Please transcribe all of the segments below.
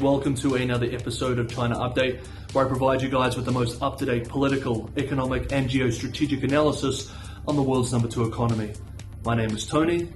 Welcome to another episode of China Update, where I provide you guys with the most up-to-date political, economic and geostrategic analysis on the world's number 2 economy. My name is Tony.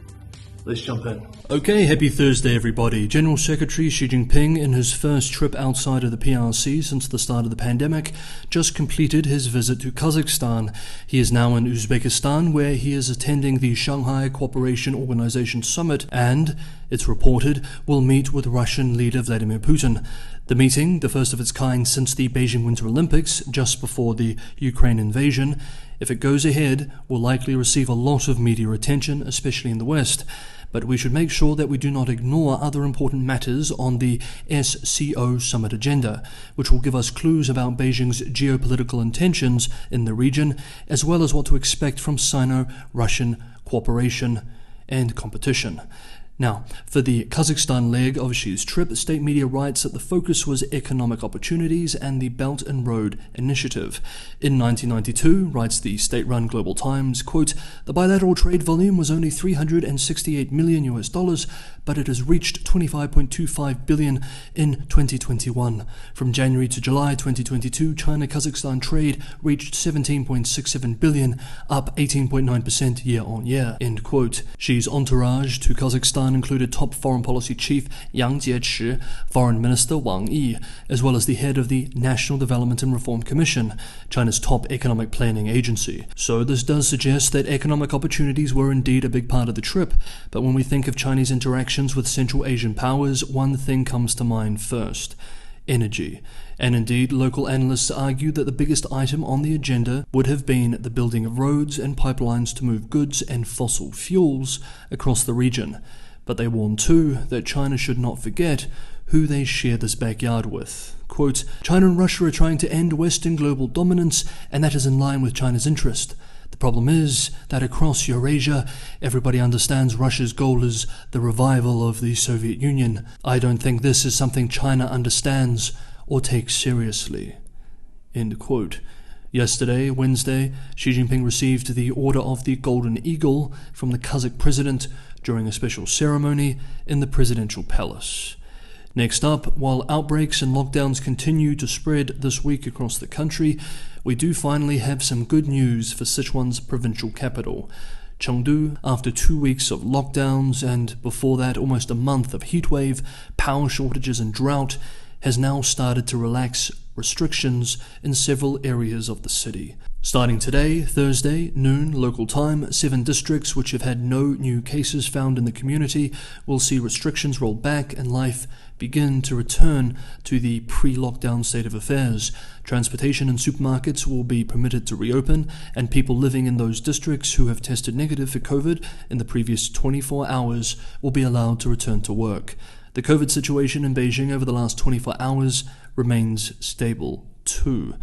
Let's jump in. Okay, happy Thursday everybody. General Secretary Xi Jinping, in his first trip outside of the PRC since the start of the pandemic, just completed his visit to Kazakhstan. He is now in Uzbekistan, where he is attending the Shanghai Cooperation Organization Summit and, it's reported, will meet with Russian leader Vladimir Putin. The meeting, the first of its kind since the Beijing Winter Olympics, just before the Ukraine invasion, if it goes ahead, will likely receive a lot of media attention, especially in the West. But we should make sure that we do not ignore other important matters on the SCO summit agenda, which will give us clues about Beijing's geopolitical intentions in the region, as well as what to expect from Sino-Russian cooperation and competition. Now, for the Kazakhstan leg of Xi's trip, state media writes that the focus was economic opportunities and the Belt and Road Initiative. In 1992, writes the state-run Global Times, quote, "The bilateral trade volume was only $368 million, but it has reached $25.25 billion in 2021. From January to July 2022, China-Kazakhstan trade reached $17.67 billion, up 18.9% year-on-year," end quote. Xi's entourage to Kazakhstan included top foreign policy chief Yang Jiechi, foreign minister Wang Yi, as well as the head of the National Development and Reform Commission, China's top economic planning agency. So this does suggest that economic opportunities were indeed a big part of the trip, but when we think of Chinese interactions with Central Asian powers, one thing comes to mind first: energy. And indeed, local analysts argue that the biggest item on the agenda would have been the building of roads and pipelines to move goods and fossil fuels across the region. But they warn too that China should not forget who they share this backyard with. Quote, "China and Russia are trying to end Western global dominance, and that is in line with China's interest. The problem is that across Eurasia, everybody understands Russia's goal is the revival of the Soviet Union. I don't think this is something China understands or takes seriously." End quote. Yesterday, Wednesday, Xi Jinping received the Order of the Golden Eagle from the Kazakh president during a special ceremony in the presidential palace. Next up, while outbreaks and lockdowns continue to spread this week across the country, we do finally have some good news for Sichuan's provincial capital. Chengdu, after 2 weeks of lockdowns and before that almost a month of heatwave, power shortages and drought, has now started to relax restrictions in several areas of the city. Starting today, Thursday, noon, local time, 7 districts which have had no new cases found in the community will see restrictions rolled back and life begin to return to the pre-lockdown state of affairs. Transportation and supermarkets will be permitted to reopen, and people living in those districts who have tested negative for COVID in the previous 24 hours will be allowed to return to work. The COVID situation in Beijing over the last 24 hours remains stable too.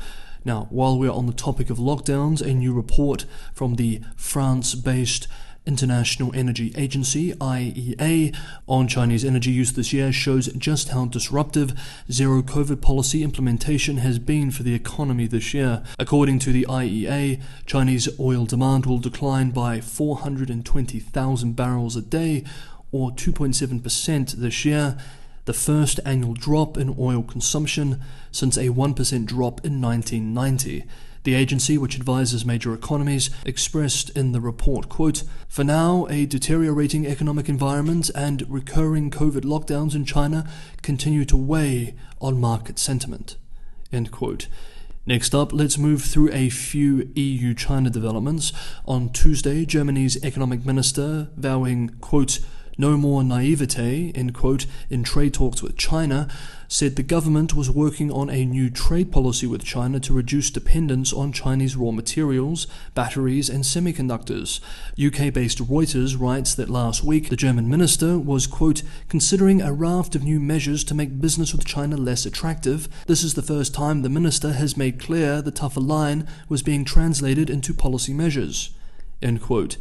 Now, while we're on the topic of lockdowns, a new report from the France-based International Energy Agency, IEA, on Chinese energy use this year shows just how disruptive zero-COVID policy implementation has been for the economy this year. According to the IEA, Chinese oil demand will decline by 420,000 barrels a day, or 2.7% this year, the first annual drop in oil consumption since a 1% drop in 1990. The agency, which advises major economies, expressed in the report, quote, "For now, a deteriorating economic environment and recurring COVID lockdowns in China continue to weigh on market sentiment." End quote. Next up, let's move through a few EU-China developments. On Tuesday, Germany's economic minister, vowing, quote, "no more naivete," end quote, in trade talks with China, said the government was working on a new trade policy with China to reduce dependence on Chinese raw materials, batteries and semiconductors. UK-based Reuters writes that last week the German minister was, quote, "considering a raft of new measures to make business with China less attractive. This is the first time the minister has made clear the tougher line was being translated into policy measures," end quote.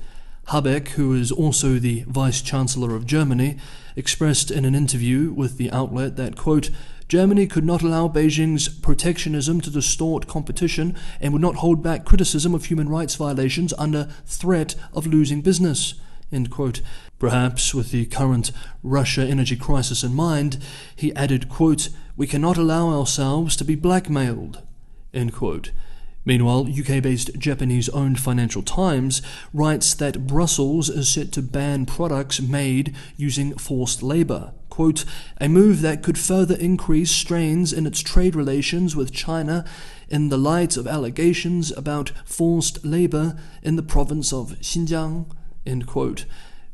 Habeck, who is also the Vice-Chancellor of Germany, expressed in an interview with the outlet that, quote, "Germany could not allow Beijing's protectionism to distort competition and would not hold back criticism of human rights violations under threat of losing business," end quote. Perhaps with the current Russia energy crisis in mind, he added, quote, "We cannot allow ourselves to be blackmailed," end quote. Meanwhile, UK-based Japanese-owned Financial Times writes that Brussels is set to ban products made using forced labour. Quote, "A move that could further increase strains in its trade relations with China in the light of allegations about forced labour in the province of Xinjiang," end quote.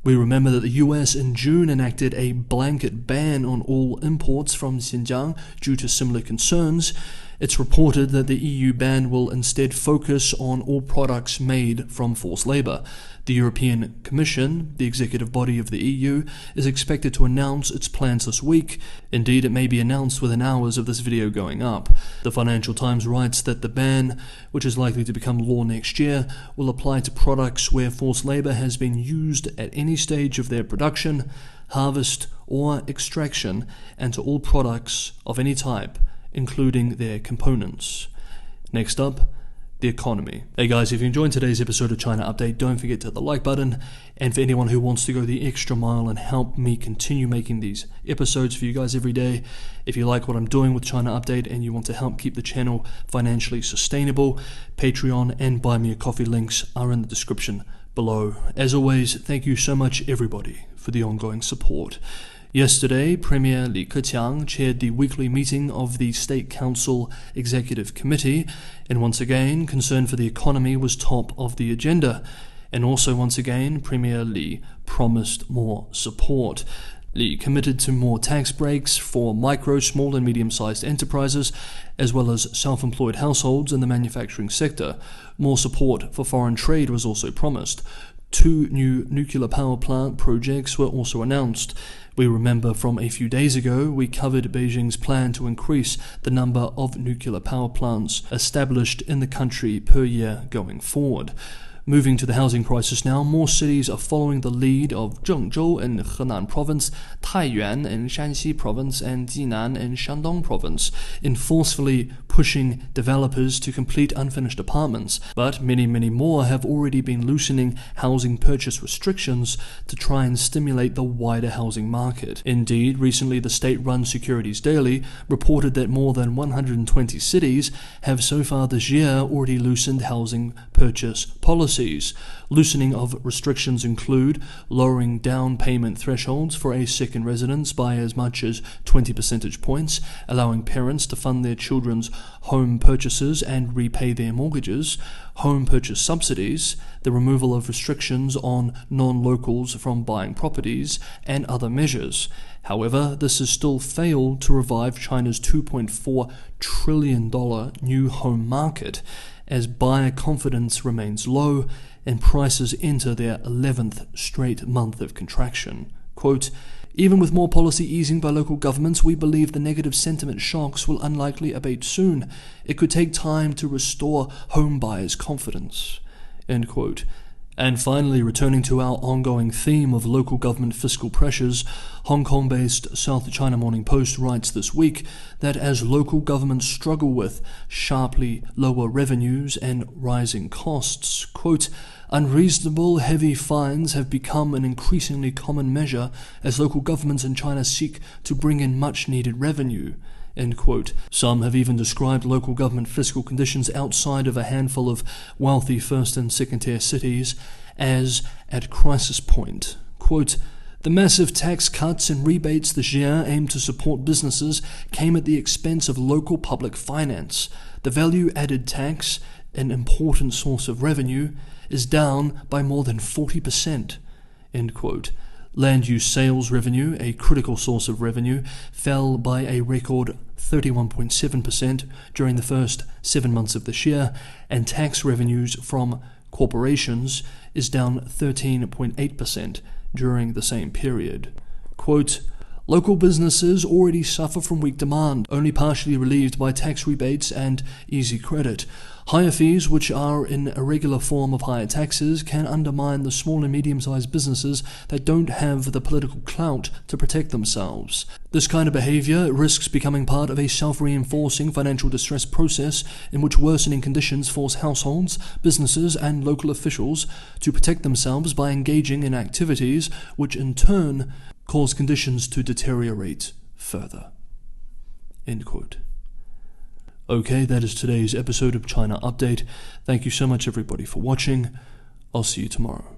We remember that the US in June enacted a blanket ban on all imports from Xinjiang due to similar concerns. It's reported that the EU ban will instead focus on all products made from forced labour. The European Commission, the executive body of the EU, is expected to announce its plans this week. Indeed, it may be announced within hours of this video going up. The Financial Times writes that the ban, which is likely to become law next year, will apply to products where forced labour has been used at any stage of their production, harvest, or extraction, and to all products of any type, including their components. Next up, the economy. Hey guys, if you enjoyed today's episode of China Update, don't forget to hit the like button. And for anyone who wants to go the extra mile and help me continue making these episodes for you guys every day, if you like what I'm doing with China Update and you want to help keep the channel financially sustainable, Patreon and Buy Me a Coffee links are in the description below. As always, thank you so much everybody for the ongoing support. Yesterday, Premier Li Keqiang chaired the weekly meeting of the State Council Executive Committee, and once again, concern for the economy was top of the agenda. And also once again, Premier Li promised more support. Li committed to more tax breaks for micro, small and medium-sized enterprises, as well as self-employed households in the manufacturing sector. More support for foreign trade was also promised. 2 new nuclear power plant projects were also announced. We remember from a few days ago, we covered Beijing's plan to increase the number of nuclear power plants established in the country per year going forward. Moving to the housing crisis now, more cities are following the lead of Chengdu in Henan Province, Taiyuan in Shanxi Province, and Jinan in Shandong Province in forcefully pushing developers to complete unfinished apartments. But many more have already been loosening housing purchase restrictions to try and stimulate the wider housing market. Indeed, recently the state-run Securities Daily reported that more than 120 cities have so far this year already loosened housing purchase policies. Loosening of restrictions include lowering down payment thresholds for a second residence by as much as 20 percentage points, allowing parents to fund their children's home purchases and repay their mortgages, home purchase subsidies, the removal of restrictions on non-locals from buying properties, and other measures. However, this has still failed to revive China's $2.4 trillion new home market, as buyer confidence remains low and prices enter their 11th straight month of contraction. Quote, "Even with more policy easing by local governments, we believe the negative sentiment shocks will unlikely abate soon. It could take time to restore home buyers' confidence." End quote. And finally, returning to our ongoing theme of local government fiscal pressures, Hong Kong-based South China Morning Post writes this week that as local governments struggle with sharply lower revenues and rising costs, quote, "Unreasonable heavy fines have become an increasingly common measure as local governments in China seek to bring in much-needed revenue." End quote. Some have even described local government fiscal conditions outside of a handful of wealthy first and second-tier cities as at crisis point. Quote, "The massive tax cuts and rebates this year aimed to support businesses came at the expense of local public finance. The value-added tax, an important source of revenue, is down by more than 40%. End quote. Land use sales revenue, a critical source of revenue, fell by a record 31.7% during the first 7 months of this year, and tax revenues from corporations is down 13.8% during the same period. Quote, Local businesses already suffer from weak demand, only partially relieved by tax rebates and easy credit. Higher fees, which are in a regular form of higher taxes, can undermine the small and medium-sized businesses that don't have the political clout to protect themselves. This kind of behavior risks becoming part of a self-reinforcing financial distress process in which worsening conditions force households, businesses, and local officials to protect themselves by engaging in activities which in turn cause conditions to deteriorate further. End quote. Okay, that is today's episode of China Update. Thank you so much, everybody, for watching. I'll see you tomorrow.